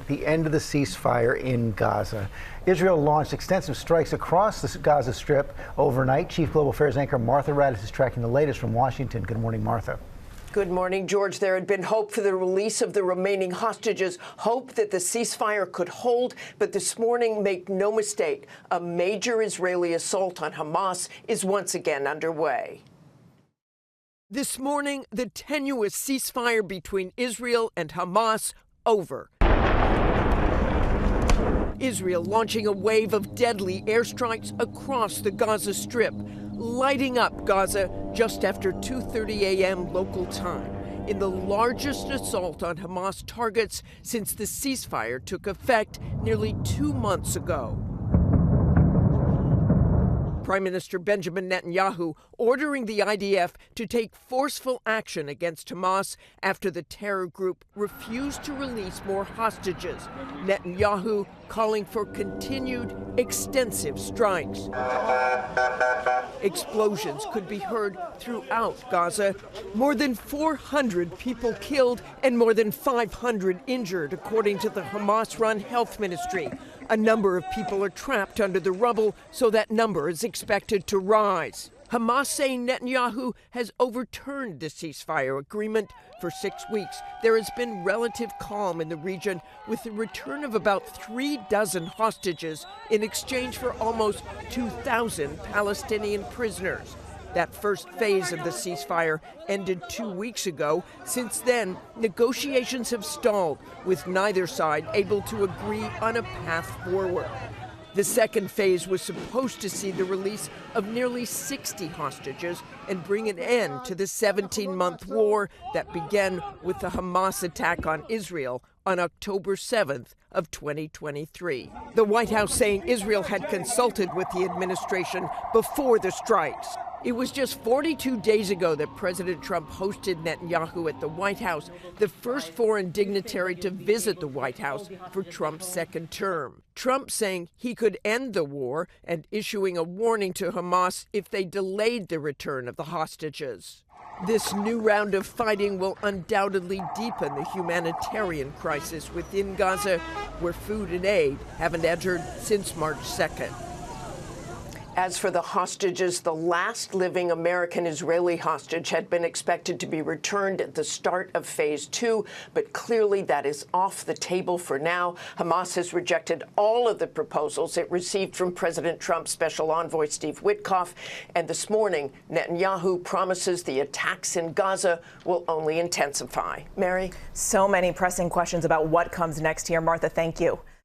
the end of the ceasefire in Gaza. Israel launched extensive strikes across the Gaza Strip overnight. Chief Global Affairs anchor Martha Raddatz is tracking the latest from Washington. Good morning, Martha. Good morning, George. There had been hope for the release of the remaining hostages, hope that the ceasefire could hold. But this morning, make no mistake, a major Israeli assault on Hamas is once again underway. This morning, the tenuous ceasefire between Israel and Hamas over. Israel launching a wave of deadly airstrikes across the Gaza Strip, lighting up Gaza just after 2:30 a.m. local time, in the largest assault on Hamas targets since the ceasefire took effect nearly 2 months ago. Prime Minister Benjamin Netanyahu ordering the IDF to take forceful action against Hamas after the terror group refused to release more hostages. Netanyahu calling for continued extensive strikes. Explosions could be heard throughout Gaza. More than 400 people killed and more than 500 injured, according to the Hamas-run health ministry. A number of people are trapped under the rubble, so that number is expected to rise. Hamas saying Netanyahu has overturned the ceasefire agreement. For 6 weeks, there has been relative calm in the region, with the return of about 36 hostages in exchange for almost 2,000 Palestinian prisoners. That first phase of the ceasefire ended 2 weeks ago. Since then, negotiations have stalled, with neither side able to agree on a path forward. The second phase was supposed to see the release of nearly 60 hostages and bring an end to the 17-month war that began with the Hamas attack on Israel on October 7th of 2023. The White House saying Israel had consulted with the administration before the strikes. It was just 42 days ago that President Trump hosted Netanyahu at the White House, the first foreign dignitary to visit the White House for Trump's second term. Trump saying he could end the war and issuing a warning to Hamas if they delayed the return of the hostages. This new round of fighting will undoubtedly deepen the humanitarian crisis within Gaza, where food and aid haven't entered since March 2nd. As for the hostages, the last living American-Israeli hostage had been expected to be returned at the start of Phase 2, but clearly that is off the table for now. Hamas has rejected all of the proposals it received from President Trump's special envoy, Steve Witkoff, and this morning, Netanyahu promises the attacks in Gaza will only intensify. Mary? So many pressing questions about what comes next here. Martha, thank you.